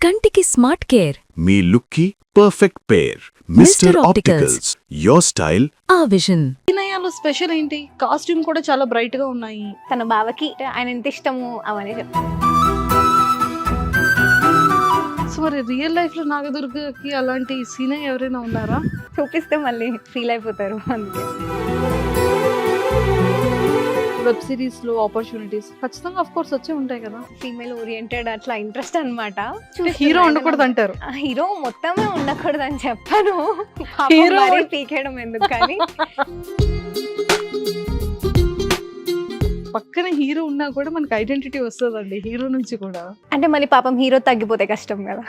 కంటికి smart care మీ లుక్కి perfect pair mister opticals your style ఆ విజన్. అభినయాలు స్పెషల్ ఏంటి? కాస్ట్యూమ్ కూడా చాలా బ్రైట్ గా ఉన్నాయి. తన బావకి ఆయన ఎంత ఇష్టము అవన్నీ చెప్తాను. సో మరి రియల్ లైఫ్ లో నాగదుర్గకి అలాంటి సీన్ ఎవరైనా ఉన్నారా? చూపిస్తే మళ్ళీ ఫీల్ అయిపోతారు అందుకే. వెబ్ సిరీస్ లో ఆపర్చునిటీస్ ఖచ్చితంగా ఆఫ్ కోర్స్ వచ్చే ఉంటాయి కదా. ఫీమేల్ ఓరియంటెడ్ అట్లా ఇంట్రెస్ట్ అనమాట. హీరో ఉండకూడదు అంటారు. హీరో మొత్తమే ఉండకూడదు అని చెప్పాను. హీరో పీకేయడం ఎందుకు కానీ. పక్కన హీరో ఉన్నా కూడా మనకి ఐడెంటిటీ వస్తుందండి హీరో నుంచి కూడా. అంటే మళ్ళీ పాపం హీరో తగ్గిపోతే కష్టం కదా.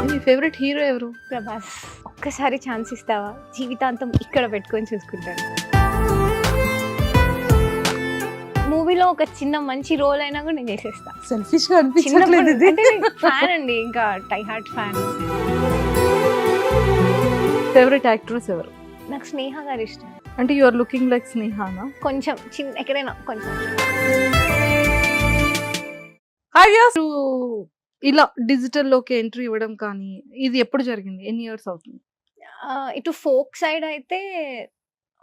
మీ ఫేవరెట్ హీరో ఎవరు? ప్రభాస్. ఒక్కసారి ఛాన్స్ ఇస్తావా, జీవితాంతం ఇక్కడ పెట్టుకొని చూసుకుంటాను. మూవీలో ఒక చిన్న మంచి రోల్ అయినా కూడా నేను చేసేస్తా. సెల్ఫిష్ గా అనిపించట్లేదు ఇది. అంటే ఫ్యాన్ అండి, ఇంకా టై హార్ట్ ఫ్యాన్. ఫేవరెట్ యాక్ట్రెస్ ఎవరు? నాకు స్నేహ గారు ఇష్టం. అంటే యు ఆర్ లుకింగ్ లైక్ స్నేహానా? కొంచెం చిన్న ఎక్కడైనా కొంచెం. ఇలా డిజిటల్ లోకి ఎంట్రీ ఇవ్వడం కానీ ఇది ఎప్పుడు జరిగింది? ఎన్ని ఇయర్స్ అవుతుంది? ఇటు ఫోక్ సైడ్ అయితే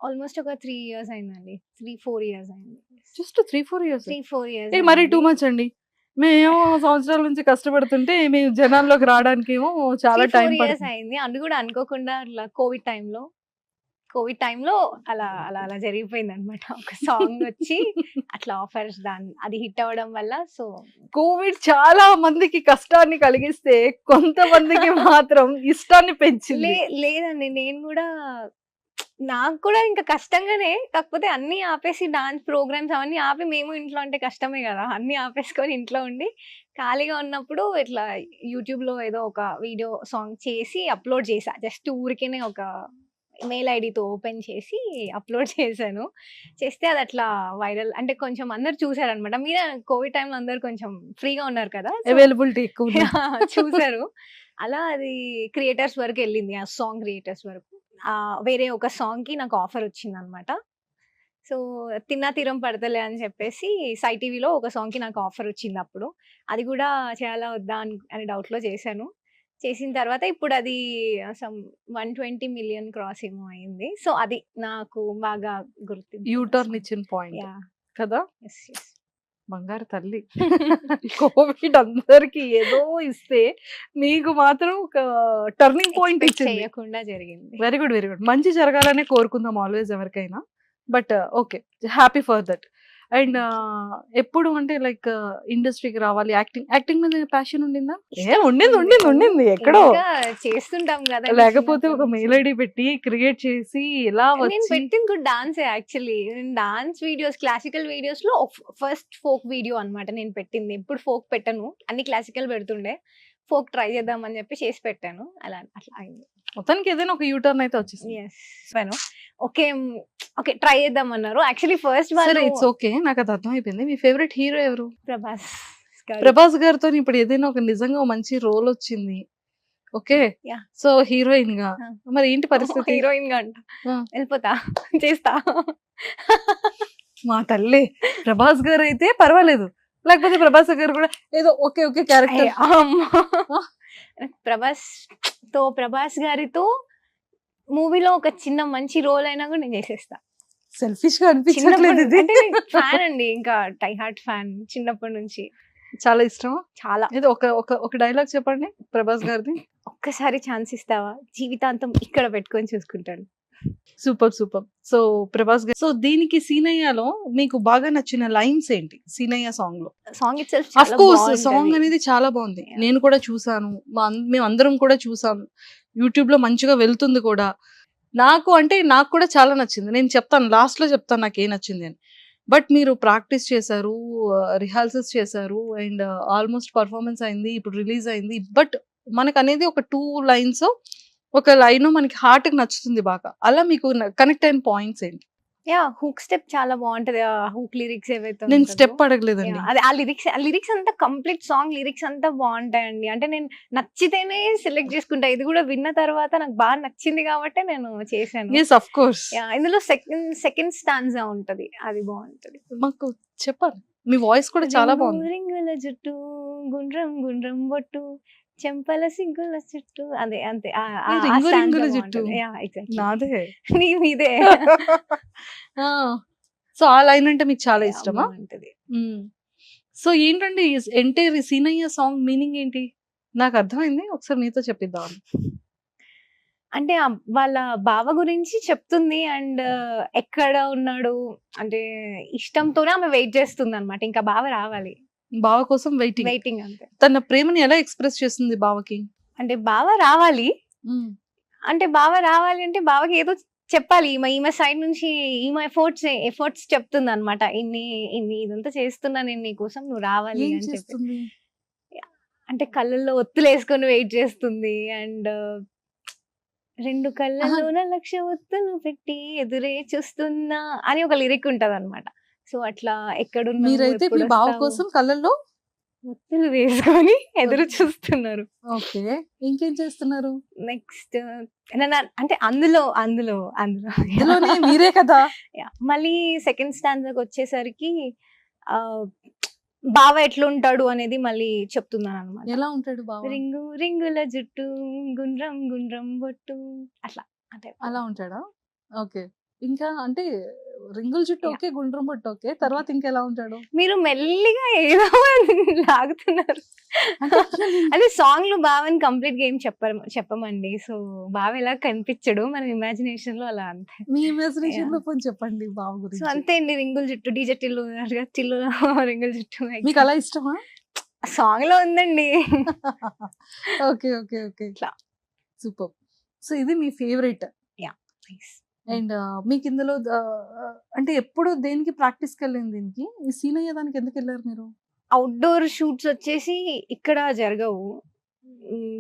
ఆల్మోస్ట్ ఒక 3 years అయిందండి. 3-4 years అయింది. Just 3-4 years? 3-4 years. మరి టూ మచ్ అండి. మేమేమో సంవత్సరాల నుంచి కష్టపడుతుంటే మేము జనాల్లోకి రావడానికి ఏమో చాలా టైం పడుతుంది. అయింది. అది కూడా అనుకోకుండా అట్లా కోవిడ్ టైంలో అలా అలా అలా జరిగిపోయింది అనమాట. ఒక సాంగ్ వచ్చి అట్లా ఆఫర్స్ అది హిట్ అవ్వడం వల్ల. సో కోవిడ్ చాలా మందికి కష్టాన్ని కలిగిస్తే కొంతమందికి మాత్రం ఇష్టాన్ని పెంచింది. లేదండి, నేను కూడా నాకు కూడా ఇంకా కష్టంగానే. కాకపోతే అన్ని ఆపేసి డాన్స్ ప్రోగ్రామ్స్ అవన్నీ ఆపి మేము ఇంట్లో అంటే కష్టమే కదా, అన్ని ఆపేసుకొని ఇంట్లో ఉండి ఖాళీగా ఉన్నప్పుడు ఇట్లా యూట్యూబ్లో ఏదో ఒక వీడియో సాంగ్ చేసి అప్లోడ్ చేసా. జస్ట్ ఊరికేనే ఒక మెయిల్ ఐడితో ఓపెన్ చేసి అప్లోడ్ చేశాను. చేస్తే అది అట్లా వైరల్, అంటే కొంచెం అందరు చూసారనమాట. మీద కోవిడ్ టైంలో అందరు కొంచెం ఫ్రీగా ఉన్నారు కదా, అవైలబిలిటీ ఎక్కువ చూసారు. అలా అది క్రియేటర్స్ వరకు వెళ్ళింది, ఆ సాంగ్ క్రియేటర్స్ వరకు. వేరే ఒక సాంగ్ కి నాకు ఆఫర్ వచ్చింది అనమాట. సో తిన్నా తీరం పడతలే అని చెప్పేసి సై టీవీలో ఒక సాంగ్ కి నాకు ఆఫర్ వచ్చింది. అప్పుడు అది కూడా చేయాలా వద్దా అని డౌట్ లో చేశాను. చేసిన తర్వాత ఇప్పుడు అది 120 million క్రాస్ ఏమో అయింది. సో అది నాకు బాగా గుర్తింపు. యూటర్న్ ఇచ్చిన పాయింట్ కదా. బంగారు తల్లి. కోవిడ్ అందరికి ఏదో ఇస్తే మీకు మాత్రం ఒక టర్నింగ్ పాయింట్ చేయకుండా జరిగింది. Very good, very good. మంచి జరగాలనే కోరుకుందాం ఆల్వేస్ ఎవరికైనా. But okay, happy for that. And ఎప్పుడు అంటే లైక్ ఇండస్ట్రీకి రావాలి, యాక్టింగ్ మీద ప్యాషన్ ఉండిందా? ఉండింది ఎక్కడో చేస్తుంటాం కదా. లేకపోతే ఒక మెయిల్ ఐడి పెట్టి క్రియేట్ చేసి ఇలా నేను పెట్టింది కూడా dance. Actually dance videos, classical videos లో ఫస్ట్ ఫోక్ వీడియో అన్నమాట నేను పెట్టింది. ఎప్పుడు ఫోక్ పెట్టను, అన్ని క్లాసికల్ పెడుతుండే. ఫోక్ ట్రై చేద్దామని చెప్పి చేసి పెట్టాను. అలా అట్లా అయింది. మొత్తానికి ఏదైనా ఒక యూటర్న్ అయితే వచ్చేసింది. ఓకే ఓకే ట్రై చేద్దాం అన్నారు. యాక్చువల్లీ ఫస్ట్ ఇట్స్ ఓకే, నాకు అది అర్థం అయిపోయింది. మీ ఫేవరెట్ హీరో ఎవరు? ప్రభాస్ గారితో ఇప్పుడు ఏదైనా ఒక నిజంగా మంచి రోల్ వచ్చింది, ఓకే, సో హీరోయిన్ గా మరి ఏంటి పరిస్థితి? హీరోయిన్ గా అంట వెళ్ళిపోతా, చేస్తా. మా తల్లి, ప్రభాస్ గారు అయితే పర్వాలేదు, లేకపోతే ప్రభాస్ గారు కూడా ఏదో ఓకే ఓకే క్యారెక్టర్. ప్రభాస్ గారితో మూవీలో ఒక చిన్న మంచి రోల్ అయినా కూడా నేను చేసేస్తా. సెల్ఫిష్ గా అనిపించట్లేదు ఇది. అంటే ఫ్యాన్ అండి, ఇంకా టై హార్ట్ ఫ్యాన్. చిన్నప్పటి నుంచి చాలా ఇష్టం. చాలా. ఏదో ఒక డైలాగ్ చెప్పండి ప్రభాస్ గారిది. ఒక్కసారి ఛాన్స్ ఇస్తావా, జీవితాంతం ఇక్కడ పెట్టుకొని చూసుకుంటాను. Super super. సో ప్రభాస్ గారు, సో దీనికి సీనయ్యలో మీకు బాగా నచ్చిన లైన్స్ ఏంటి? సీనయ్య సాంగ్ లో song it self of course song అనేది చాలా బాగుంది. నేను కూడా చూసాను, మేము అందరం కూడా చూసాము. యూట్యూబ్ లో మంచిగా వెళ్తుంది కూడా. నాకు కూడా చాలా నచ్చింది. నేను చెప్తాను, లాస్ట్ లో చెప్తాను నాకు ఏం నచ్చింది అని. బట్ మీరు ప్రాక్టీస్ చేశారు, రిహార్సల్స్ చేశారు, అండ్ ఆల్మోస్ట్ పర్ఫార్మెన్స్ అయింది, ఇప్పుడు రిలీజ్ అయింది. బట్ మనకు అనేది ఒక 2 lines ఒక లైన్ మనకి హార్ట్ కి నచ్చుతుంది బాగా. అలా మీకు కనెక్ట్ అయిన పాయింట్స్ ఏంటి? హుక్ స్టెప్ చాలా బాగుంటది. హుక్ లిరిక్స్ ఏవైతే నేను స్టెప్ అడగలేదండి. అదే ఆ లిరిక్స్ అంతా కంప్లీట్ సాంగ్ లిరిక్స్ అంతా బాగుంటాయండి. అంటే నేను నచ్చితేనే సెలెక్ట్ చేసుకుంటా. ఇది కూడా విన్న తర్వాత నాకు బాగా నచ్చింది కాబట్టి నేను చేశాను. yes of course. ఇందులో సెకండ్ స్టాన్జా ఉంటది, అది బాగుంటది. మాకు చెప్పండి. మీ వాయిస్ కూడా చాలా రింగు బాగుంది. రింగుల జుట్టు గుండ్రం గుండ్రం బొట్టు చెంపల సిగ్గుల చుట్టూ అదే అంతే ఈ రింగు రింగుల జుట్టు నాదే. నీ మీదే ఆ! సో, ఆ లైన్ అంటే మీకు చాలా ఇష్టమా? బాగుంటది. సో, ఏంటండి ఎంటైర్ సీనయ్య సాంగ్ మీనింగ్ ఏంటి? నాకు అర్థమైంది. ఒకసారి మీతో చెప్పిద్దామని. అంటే వాళ్ళ బావ గురించి చెప్తుంది అండ్ ఎక్కడ ఉన్నాడు అంటే ఇష్టంతోనే ఆమె వెయిట్ చేస్తుంది అనమాట. ఇంకా బావ రావాలి, బావ కోసం వెయిటింగ్. వెయిటింగ్ అంతే. తన ప్రేమని ఎలా ఎక్స్‌ప్రెస్ చేస్తుంది బావకి? అంటే బావ రావాలి అంటే బావకి ఏదో చెప్పాలి. ఈమె సైడ్ నుంచి ఈమె ఎఫర్ట్స్ చెప్తుంది అనమాట. ఇన్ని ఇన్ని ఇదంతా చేస్తున్నా నేను నీ కోసం, నువ్వు రావాలి ఏం అని చెప్పి. చేస్తుంది? అంటే కళ్ళల్లో ఒత్తులు వేసుకొని వెయిట్ చేస్తుంది అండ్ రెండు కళ్ళలోన లక్ష ఒత్తులు పెట్టి ఎదురే చూస్తున్నా అని ఒక లిరిక్ ఉంటది అనమాట. సో అట్లా ఎక్కడున్నావు, మీరైతే మీ ఎప్పుడు బావ వస్తావు, కోసం కళ్ళల్లో ఒత్తులు వేసుకొని ఎదురు చూస్తున్నారు. ఓకే. ఇంకేం చేస్తున్నారు? నెక్స్ట్ అంటే అందులో ఇందులోనే మీరే కదా! మళ్ళీ సెకండ్ స్టాండ్కి వచ్చేసరికి ఆ బావ ఎట్లుంటాడు అనేది మళ్ళీ చెప్తున్నాను అనమాట. ఎలా ఉంటాడు బావ? రింగు రింగుల జుట్టు గుండ్రం గుండ్రం బొట్టు అట్లా అంటే అలా ఉంటాడా? ఓకే. ఇంకా అంటే రింగుల జుట్టు ఓకే, గుండ్రం బొట్టు ఓకే. తర్వాత ఇంకెలా ఉంటాడు? మీరు మెల్లిగా ఏదో లాగుతున్నారు. అదే సాంగ్ లో బావని కంప్లీట్ గా ఏం చెప్పమండి. సో బావ ఎలా కనిపించడు మన ఇమాజినేషన్ లో అలా అంతే. మీ ఇమాజినేషన్ లో కొంచెం చెప్పండి బావ సో గురించి. అంతే అండి. రింగుల జుట్టు డీజే టిల్లు టిల్లు రింగుల జుట్టు మీకు అలా ఇష్టమా? సాంగ్ లో ఉందండి. ఓకే. ఓకే. ఓకే. ఇట్లా. సూపర్. సో ఇది మీ ఫేవరెట్. అండ్ మీకు ఇందులో అంటే ఎప్పుడు దేనికి ప్రాక్టీస్‌కెళ్ళింది దీనికి? ఈ సీనయ్య దానికి ఎందుకెళ్లారు మీరు? అవుట్‌డోర్ షూట్స్ వచ్చేసి ఇక్కడ జరగవు.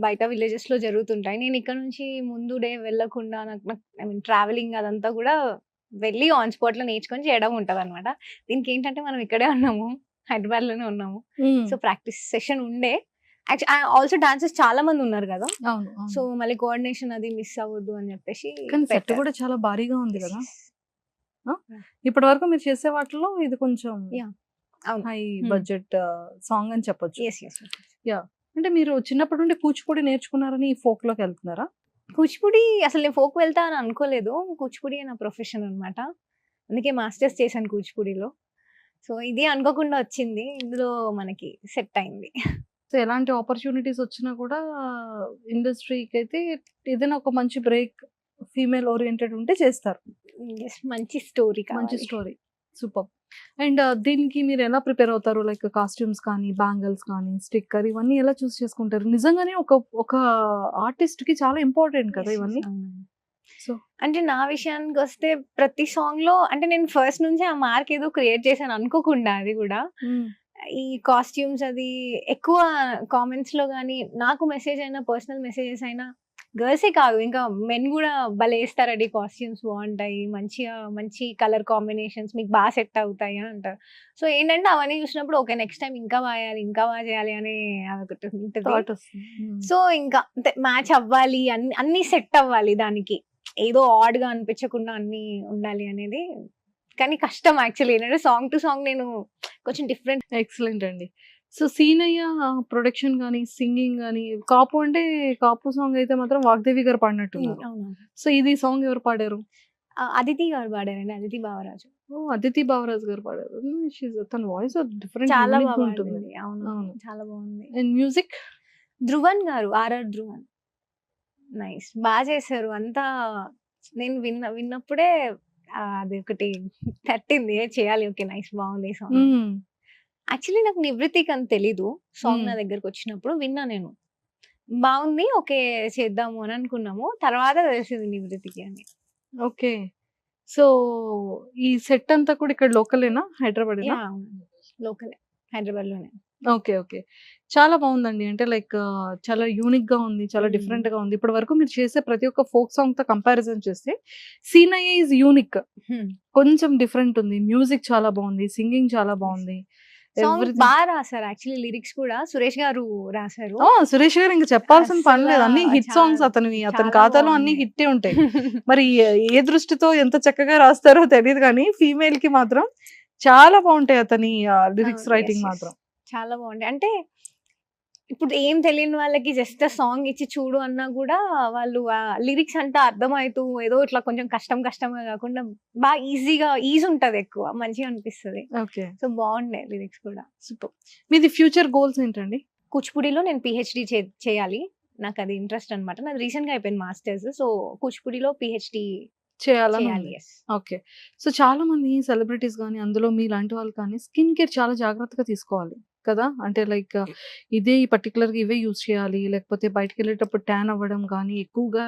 బయట విలేజెస్ లో జరుగుతుంటాయి. నేను ఇక్కడ నుంచి ముందు డే వెళ్ళకుండా నాకు ఐ మీన్ ట్రావెలింగ్ అదంతా కూడా వెళ్ళి ఆన్ స్పాట్ లో నేర్చుకొని చేయడం ఉంటదన్నమాట. దీనికి ఏంటంటే మనం ఇక్కడే ఉన్నాము, హైదరాబాద్ లోనే ఉన్నాము. సో ప్రాక్టీస్ సెషన్ ఉండే. ఆల్సో డాన్సర్స్ చాలా మంది ఉన్నారు కదా, అవును. సో మళ్ళీ కోఆర్డినేషన్ అది మిస్ అవ్వద్దు అని చెప్పేసి కానీ సెట్ పెట్టారు. కూడా చాలా భారీగా ఉంది Yes, కదా! yes. ఇప్పటి వరకు మీరు చేసే వాటిలో ఇది కొంచెం Yeah. అవును. హై బడ్జెట్ సాంగ్ అని చెప్పొచ్చు. Yes, yes, yes. అంటే మీరు చిన్నప్పటి నుండి కూచిపూడి నేర్చుకున్నారని ఫోక్ లోకి వెళ్తున్నారా? కూచిపూడి అసలు నేను ఫోక్ వెళ్తా అని అనుకోలేదు. కూచిపూడి నా ప్రొఫెషన్ అన్నమాట. అందుకే మాస్టర్స్ చేశాను కూచిపూడిలో. సో ఇది అనుకోకుండా వచ్చింది, ఇందులో మనకి సెట్ అయింది. సో ఎలాంటి ఆపర్చునిటీస్ వచ్చినా కూడా ఇండస్ట్రీకి అయితే ఏదైనా ఒక మంచి బ్రేక్ ఫీమేల్ ఓరియంటెడ్ ఉంటే చేస్తారు. Yes, మంచి స్టోరీ మంచి స్టోరీ. సూపర్. అండ్ దీనికి మీరు ఎలా ప్రిపేర్ అవుతారు? లైక్ కాస్ట్యూమ్స్ కానీ, బ్యాంగిల్స్ కానీ, స్టిక్కర్ ఇవన్నీ ఎలా చూస్ చేసుకుంటారు? నిజంగానే ఒక ఆర్టిస్ట్ కి చాలా ఇంపార్టెంట్ కదా ఇవన్నీ. సో అంటే నా విషయానికి వస్తే ప్రతి సాంగ్ లో అంటే నేను ఫస్ట్ నుంచి ఆ మార్క్ ఏదో క్రియేట్ చేశాను అనుకోకుండా. అది కూడా ఈ కాస్ట్యూమ్స్ అది ఎక్కువ కామెంట్స్ లో కానీ నాకు మెసేజ్ అయినా పర్సనల్ మెసేజెస్ అయినా గర్ల్సే కాదు ఇంకా మెన్ కూడా భలే వేస్తారండి, కాస్ట్యూమ్స్ బాగుంటాయి, మంచి కలర్ కాంబినేషన్స్ మీకు బాగా సెట్ అవుతాయి అని అంటారు. సో ఏంటంటే అవన్నీ చూసినప్పుడు ఓకే నెక్స్ట్ టైం ఇంకా బాగా చేయాలి అని అదొకటి ఉంటుంది. థాట్ వస్తుంది. సో ఇంకా మ్యాచ్ అవ్వాలి, అన్ని సెట్ అవ్వాలి, దానికి ఏదో ఆడ్ గా అనిపించకుండా అన్ని ఉండాలి అనేది. కానీ కష్టం యాక్చువల్లీ ఏంటంటే సాంగ్ టు సాంగ్ నేను కొంచెం డిఫరెంట్. ఎక్సలెంట్ అండి. సో సీనయ్య ప్రొడక్షన్ కానీ, సింగింగ్ కానీ, కాపు సాంగ్ అయితే మాత్రం వాగ్దేవి గారు పాడినట్టున్నారు. సో ఇది సాంగ్ ఎవరు పాడారు? అదితి గారు పాడారండి, అదితి బావరాజు. అదితి బావరాజ్ గారు పాడారు. తన వాయిస్ డిఫరెంట్ చాలా ఉంటుంది. బాగుంది. అవును, అవును. చాలా బాగుంది. అండ్ మ్యూజిక్ ధ్రువన్ గారు, ఆర్ఆర్ ధ్రువన్, నైస్, బాగా చేశారు అంతా. నేను విన్నప్పుడే అది ఒకటి తట్టింది, చేయాలి, ఓకే నైస్, బాగుంది ఈ సాంగ్. యాక్చువల్లీ నాకు నివృత్తికి అని తెలీదు, సాంగ్ నా దగ్గరకు వచ్చినప్పుడు విన్నా నేను, బాగుంది ఓకే చేద్దాము అని అనుకున్నాము, తర్వాత తెలిసింది నివృత్తికి అని. ఓకే. సో ఈ సెట్ అంతా కూడా ఇక్కడ లోకలేనా, హైదరాబాద్? లోకలే, హైదరాబాద్ లోనే. ఓకే. ఓకే. చాలా బాగుందండి. అంటే లైక్ చాలా యూనిక్ గా ఉంది, చాలా డిఫరెంట్ గా ఉంది. ఇప్పటి వరకు మీరు చేసే ప్రతి ఒక్క ఫోక్ సాంగ్ తో కంపారిజన్ చేస్తే సీనయ్య ఈజ్ యూనిక్, కొంచెం డిఫరెంట్ ఉంది. మ్యూజిక్ చాలా బాగుంది, సింగింగ్ చాలా బాగుంది. బాగా రాశారు యాక్చువల్లీ, లిరిక్స్ కూడా సురేష్ గారు రాశారు. సురేష్ గారు ఇంకా చెప్పాల్సిన పని లేదు, అన్ని హిట్ సాంగ్స్ అతని ఖాతాలో అన్ని హిట్టే ఉంటాయి. మరి ఏ దృష్టితో ఎంత చక్కగా రాస్తారో తెలియదు కానీ ఫీమేల్ కి మాత్రం చాలా బాగుంటాయి అతని లిరిక్స్ అవును. Writing Yes, yes. మాత్రం. చాలా బాగుంటాయి. అంటే ఇప్పుడు ఏం తెలియని వాళ్ళకి జస్ట్ సాంగ్ ఇచ్చి చూడు అన్నా కూడా వాళ్ళు లిరిక్స్ అంతా అర్థమవుతూ ఏదో ఇట్లా కొంచెం కష్టంగా కాకుండా బాగా ఈజీ ఉంటది, ఎక్కువ మంచిగా అనిపిస్తది. ఓకే, సో బాగుండే లిరిక్స్ కూడా. సూపర్. మీది ఫ్యూచర్ గోల్స్ ఏంటండి? కూచిపూడిలో నేను పిహెచ్డి చేయాలి. నాకు అది ఇంట్రెస్ట్ అన్నమాట. నాది రీసెంట్ గా అయిపోయింది మాస్టర్స్. సో కూచిపూడిలో పిహెచ్డి చేయాలని చేయాలి. ఉంది. Yes. ఓకే. సో చాలా మంది సెలబ్రిటీస్ గానీ, అందులో మీలాంటి వాళ్ళు కానీ స్కిన్ కేర్ చాలా జాగ్రత్తగా తీసుకోవాలి కదా! అంటే లైక్ ఇదే పర్టిక్యులర్‌గా ఇవే యూజ్ చేయాలి. లేకపోతే బయటికెళ్ళేటప్పుడు ట్యాన్ అవ్వడం గానీ, ఎక్కువగా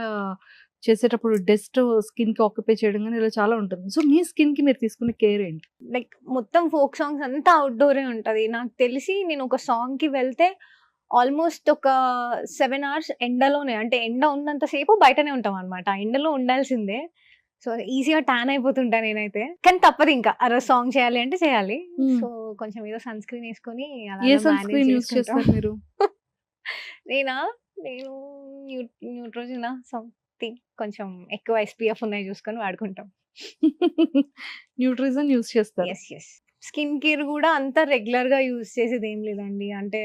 చేసేటప్పుడు డస్ట్ స్కిన్‌కి ఆక్యుపై చేయడం గానీ, ఇలా చాలా ఉంటుంది. సో మీ స్కిన్‌కి మీరు తీసుకునే కేర్ ఏంటి? లైక్ మొత్తం ఫోక్ సాంగ్స్ అంతా అవుట్‌డోరే ఉంటది. నాకు తెలిసి నేను ఒక సాంగ్‌కి వెళ్తే ఆల్మోస్ట్ ఒక 7 అవర్స్ ఎండలోనే, అంటే ఎండ ఉన్నంత సేపు బయటనే ఉంటాం అన్నమాట. ఆ ఎండలో ఉండాల్సిందే. సో ఈజీగా టాన్ అయిపోతుంటా నేనైతే. కానీ తప్పదు ఇంకా. ఆ రోజు సాంగ్ చేయాలి అంటే చేయాలి. హ్మ్. సో కొంచెం ఏదో సన్ స్క్రీన్ ఏసుకొని అలా ఏ అలా సన్ మేనేజ్ స్క్రీన్ యూజ్ చేసుకుంటాం. చేస్తారు మీరు? నేనా? నేను న్యూట్రోజనా సంథింగ్ కొంచెం ఎక్కువ ఎస్‌పీఎఫ్ ఉన్నాయి చూసుకొని వాడుకుంటాం. న్యూట్రిజన్ యూజ్ చేస్తారు. యెస్. స్కిన్ కేర్ గూడా అంత రెగ్యులర్‌గా యూజ్ చేసేదేం లేదండి. అంటే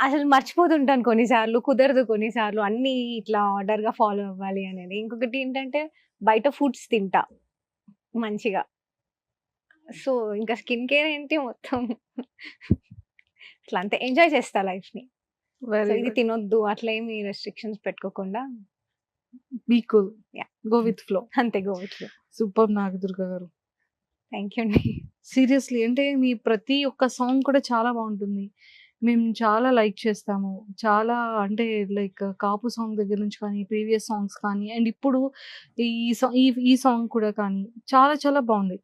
అసలు మర్చిపోతుంటాను కొన్నిసార్లు. కుదరదు కొన్నిసార్లు. అన్నీ ఇట్లా ఆర్డర్‌గా ఫాలో అవ్వాలి అనేది. ఇంకొకటి ఏంటంటే బయట ఫుడ్స్ తింటా మంచిగా. సో ఇంకా స్కిన్ కేర్ ఏంటి మొత్తం అట్లా అంతే ఎంజాయ్ చేస్తా లైఫ్‌ని. సో వెరీ ఇది గుడ్. తినొద్దు అట్లా ఏమి రెస్ట్రిక్షన్స్ పెట్టుకోకుండా be cool. Yeah! Go with flow. అంతే go with flow. Superb Nagadurga garu. Thank you అండి. సీరియస్‌లీ అంటే మీ ప్రతి ఒక్క సాంగ్ కూడా చాలా బావుంటుంది. మేము చాలా లైక్ చేస్తాము. చాలా అంటే లైక్ 'కాపు' సాంగ్ దగ్గర నుంచి కానీ, ప్రీవియస్ సాంగ్స్ కానీ అండ్ ఇప్పుడు ఈ సాంగ్ కూడా కానీ చాలా చాలా బావుంది.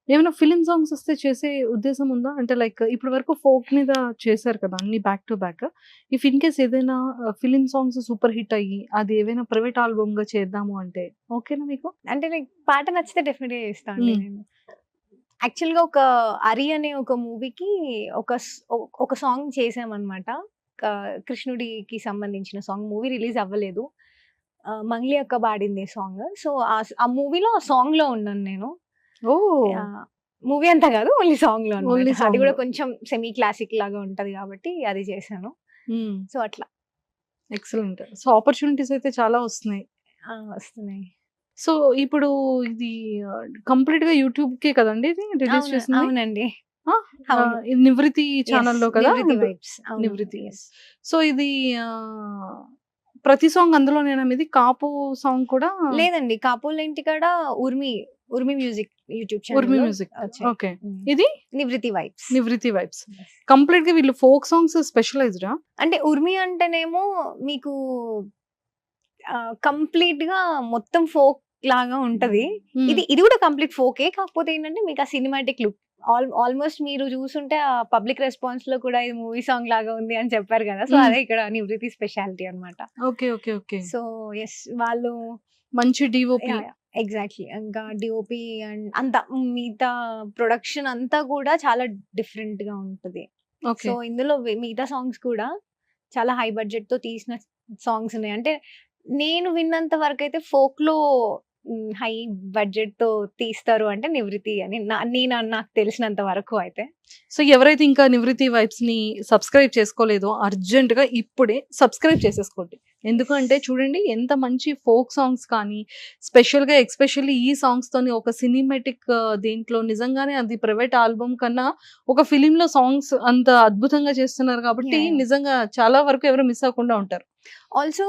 ఏమైనా ఫిల్మ్ సాంగ్స్ వస్తే చేసే ఉద్దేశం ఉందా? అంటే లైక్ ఇప్పటి వరకు ఫోక్ మీద చేశారు కదా! అన్ని back to back. If in case ఏదైనా ఫిల్మ్ సాంగ్స్ సూపర్ హిట్ అయ్యి అది ఏవైనా ప్రైవేట్ ఆల్బమ్‌గా చేద్దాము అంటే ఓకేనా మీకు? అంటే లైక్ పాట నచ్చితే డెఫినెట్‌గా చేస్తా అండి హ్మ్. నేను. యాక్చువల్‌గా ఒక 'అరి' అనే ఒక మూవీకి ఒక సాంగ్ చేశామన్నమాట. కృష్ణుడికి సంబంధించిన సాంగ్. మూవీ రిలీజ్ అవ్వలేదు. మంగ్లీ అక్క పాడింది సాంగ్. సో ఆ మూవీలో ఆ సాంగ్‌లో ఉన్నాను నేను. ఓహ్! మూవీ అంతా కాదు, ఓన్లీ సాంగ్‌లో ఓన్లీ అన్నమాట. అది కూడా సాంగ్‌లో. కొంచెం సెమీ క్లాసిక్ లాగా ఉంటది కాబట్టి అది చేశాను. హ్మ్. సో అట్లా ఎక్సలెంట్. సో ఆపర్చునిటీస్ అయితే చాలా వస్తున్నాయి. వస్తున్నాయి. సో ఇప్పుడు ఇది కంప్లీట్‌గా యూట్యూబ్‌కే కదండీ ఇది రిలీజ్ చేసింది? అవునండి. ఆ! అవును. ఇది 'నివృత్తి' ఛానెల్‌లో కదా? నివృత్తి వైబ్స్. అవును. 'నివృత్తి.' యెస్. సో ఇది ప్రతి సాంగ్ అందులోనేనా మీది? 'కాపు' సాంగ్ కూడా లేదండి. కాపోల ఇంటికాడ ఉర్మి మ్యూజిక్ యూట్యూబ్ 'ఉర్మి ఛానెల్‌లో మ్యూజిక్.' వచ్చాయి. ఓకే. హ్మ్. ఇది నివృత్తి వైబ్స్. 'నివృత్తి వైబ్స్.' Yes. కంప్లీట్‌గా వీళ్ళు ఫోక్ సాంగ్స్ స్పెషలైజ్డా? అంటే ఉర్మి అంటేనేమో మీకు కంప్లీట్‌గా మొత్తం ఫోక్ లాగా ఉంటది. హ్మ్. ఇది కూడా కంప్లీట్ ఫోకే. కాకపోతే ఏంటంటే మీకు ఆ సినిమాటిక్ లుక్ ఆల్మోస్ట్ మీరు చూసుంటే ఆ పబ్లిక్ రెస్పాన్స్‌లో కూడా ఇది మూవీ సాంగ్ లాగా ఉంది అని చెప్పారు కదా! సో హ్మ్. అదే ఇక్కడ నివృత్తి స్పెషాలిటీ అన్నమాట. ఓకే. So yes. వాళ్ళు మంచి డీఓపీ. యాహ్! ఎగ్జాక్ట్‌లీ. ఇంకా డీఓపీ అండ్ అంతా మిగతా ప్రొడక్షన్ అంతా కూడా చాలా డిఫరెంట్‌గా ఉంటది. ఓకే. సో ఇందులో మిగతా సాంగ్స్ కూడా చాలా హై బడ్జెట్‌తో తీసిన సాంగ్స్ ఉన్నాయి. అంటే నేను విన్నంత వరకైతే ఫోక్‌లో హై బడ్జెట్‌తో తీస్తారు అంటే నివృత్తి అని నాకు తెలిసినంత వరకు అయితే. సో ఎవరైతే ఇంకా 'నివృత్తి వైబ్స్‌ని' సబ్స్క్రైబ్ చేసుకోలేదో అర్జెంట్‌గా ఇప్పుడే సబ్స్క్రైబ్ చేసేసుకోండి. ఎందుకంటే చూడండి ఎంత మంచి ఫోక్ సాంగ్స్ కానీ, ఎస్పెషల్లీ ఈ సాంగ్స్‌తోని ఒక సినిమాటిక్ దీంట్లో నిజంగానే అది ప్రైవేట్ ఆల్బమ్ కన్నా ఒక ఫిల్మ్‌లో సాంగ్స్ అంత అద్భుతంగా చేస్తున్నారు కాబట్టి యాహ్! నిజంగా చాలా వరకు ఎవరు మిస్ అవ్వకుండా ఉంటారు. ఆల్సో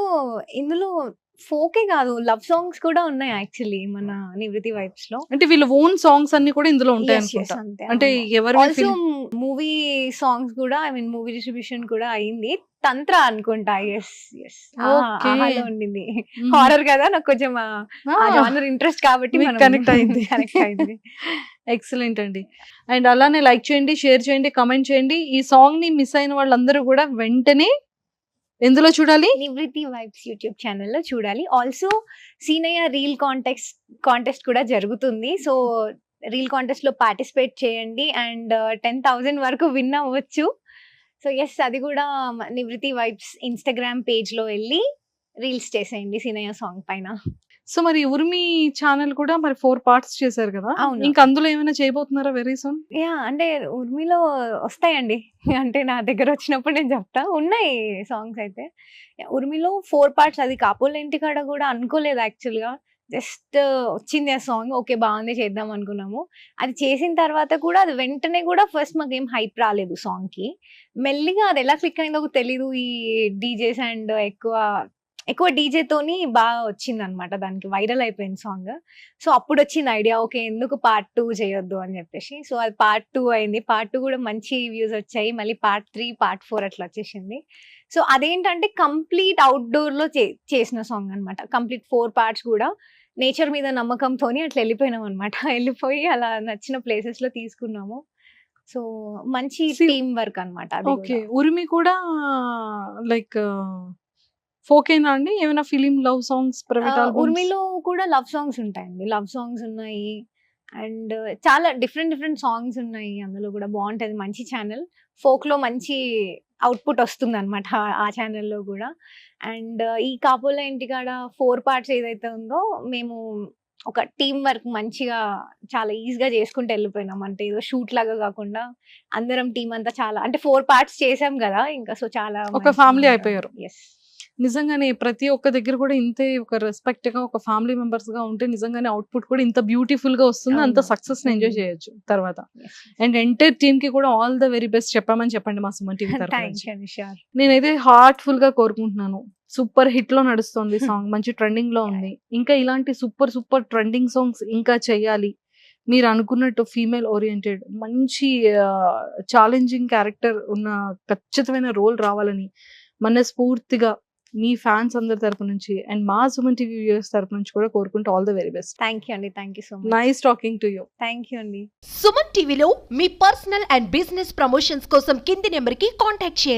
ఇందులో ఫోకే కాదు, లవ్ సాంగ్స్ కూడా ఉన్నాయి యాక్చువల్లీ మన నివృత్తి వైబ్స్‌లో. అంటే వీళ్ళ ఓన్ సాంగ్స్ అన్నీ కూడా ఇందులో యెస్. ఉంటాయనుకుంటా. అంతే. అంటే అవును. ఎవరివి ఆల్సో మూవీ సాంగ్స్ కూడా మూవీ డిస్ట్రిబ్యూషన్ కూడా అయింది. తంత్ర అనుకుంటా. యెస్. ఓకే. ఆహాలో ఉండింది. హుహు. హారర్ కదా! నాకు కొంచెం ఆ ఆ! జానర్ ఇంట్రెస్ట్ కాబట్టి మీకు మనం కనెక్ట్ అయింది. కనెక్ట్ అయింది. ఎక్సలెంట్ అండి. అండ్ అలానే లైక్ చేయండి, షేర్ చేయండి, కామెంట్ చేయండి. ఈ సాంగ్‌ని మిస్ అయిన వాళ్ళందరూ కూడా వెంటనే ఎందులో చూడాలి? నివృత్తి వైబ్స్ యూట్యూబ్ ఛానెల్‌లో చూడాలి. ఆల్సో సీనయ్య రీల్ కాంటెస్ట్ కూడా జరుగుతుంది. సో రీల్ కాంటెస్ట్‌లో పార్టిసిపేట్ చేయండి అండ్ 10,000 వరకు విన్ అవ్వచ్చు. సో యెస్, అది కూడా నివృత్తి వైబ్స్ ఇన్‌స్టాగ్రామ్ పేజ్‌లో ఎళ్లి రీల్స్ చేసేయండి సీనయ్య సాంగ్ పైన. సో మరి ఉర్మి ఛానల్ కూడా మరి 4 పార్ట్స్ చేశారు కదా, అవును. ఇంకా అందులో ఏమైనా చేయబోతున్నారా వెరీ సూన్? అంటే ఉర్మిలో వస్తాయండి. అంటే నా దగ్గర వచ్చినప్పుడు నేను చెప్తా. ఉన్నాయి సాంగ్స్ అయితే. ఉర్మిలో 4 పార్ట్స్. అది కాపోల ఇంటికాడ కూడా అనుకోలేదు యాక్చువల్‌గా. జస్ట్ వచ్చింది ఆ సాంగ్. ఓకే, బాగుంది, చేద్దాం అనుకున్నాము. అది చేసిన తర్వాత కూడా అది వెంటనే కూడా ఫస్ట్ మాకేం హైప్ రాలేదు సాంగ్‌కి. మెల్లిగా అది ఎలా క్లిక్ అయిందో తెలీదు. ఈ డీజేస్ అండ్ ఎక్కువ డీజేతోని బాగా వచ్చిందనమాట. దానికి వైరల్ అయిపోయింది సాంగ్. సో అప్పుడొచ్చింది ఐడియా, ఓకే ఎందుకు పార్ట్ 2 చేయొద్దు అని చెప్పేసి. సో అది పార్ట్ 2 అయింది. పార్ట్ 2 కూడా మంచి వ్యూస్ వచ్చాయి. మళ్ళీ పార్ట్ 3, పార్ట్ 4 అట్లా వచ్చేసింది. సో అదేంటంటే కంప్లీట్ అవుట్‌డోర్‌లో చేసిన సాంగ్ అనమాట. కంప్లీట్ 4 పార్ట్స్ కూడా నేచర్ మీద నమ్మకంతోని అట్లా వెళ్ళిపోయినాం అనమాట. వెళ్ళిపోయి అలా నచ్చిన ప్లేసెస్‌లో తీసుకున్నాము. సో మంచి టీమ్ వర్క్ అనమాట అది ఓకే. కూడా. ఉర్మి కూడా లైక్ ఫోకేనా అండి? ఏమైనా film love songs, private albums? ఉర్మిలో కూడా లవ్ సాంగ్స్ ఉంటాయండి. లవ్ సాంగ్స్ ఉన్నాయి. అండ్ చాలా డిఫరెంట్ సాంగ్స్ ఉన్నాయి. అందులో కూడా బాగుంటది. మంచి ఛానల్. ఫోక్‌లో మంచి అవుట్‌పుట్ వస్తుందన్నమాట ఆ ఛానల్‌లో కూడా. అండ్ ఈ కాపోల ఇంటికాడ 4 పార్ట్స్ ఏదైతే ఉందో మేము ఒక టీమ్ వర్క్ మంచిగా చాలా ఈజీగా చేసుకుంటూ వెళ్ళిపోయినాం. అంటే ఏదో షూట్ లాగా కాకుండా అందరం టీమ్ అంతా చాలా అంటే 4 పార్ట్స్ చేసాం కదా! ఇంకా సో చాలా ఒక ఫ్యామిలీ అయిపోయారు. యెస్. నిజంగానే ప్రతి ఒక్క దగ్గర కూడా ఇంతే ఒక రెస్పెక్ట్‌గా ఒక ఫ్యామిలీ మెంబర్స్‌గా ఉంటే నిజంగానే అవుట్‌పుట్ కూడా ఇంత బ్యూటిఫుల్‌గా వస్తుంది. అంత అవును. సక్సెస్‌ని ఎంజాయ్ చేయొచ్చు తర్వాత. యెస్. అండ్ ఎంటైర్ టీమ్‌కి కూడా ఆల్ ద వెరీ బెస్ట్ చెప్పామని చెప్పండి మా సుమన్ టీవీ తరఫు థ్యాంక్ నుంచి. యూ అండి. ష్యూర్. నేనైతే హార్ట్‌ఫుల్‌గా కోరుకుంటున్నాను. సూపర్ హిట్‌లో నడుస్తుంది సాంగ్. మంచి ట్రెండింగ్‌లో ఉంది. ఇంకా ఇలాంటి సూపర్ ట్రెండింగ్ సాంగ్స్ ఇంకా చేయాలి. మీరు అనుకున్నట్టు ఫీమేల్ ఓరియెంటెడ్ మంచి ఛాలెంజింగ్ క్యారెక్టర్ ఉన్న ఖచ్చితమైన రోల్ రావాలని మనస్ఫూర్తిగా మీ ఫ్యాన్స్ అందరి తరపు నుంచి అండ్ మా సుమన్ టీవీ వ్యూయర్స్ తరపు నుంచి కూడా కోరుకుంటూ all the very best. Thank you అండి. Thank you so much. Nice talking to you. Thank you అండి. సుమన్ టీవీలో మీ పర్సనల్ అండ్ బిజినెస్ ప్రమోషన్స్ కోసం కింది నెంబర్కి కాంటాక్ట్ చేయండి.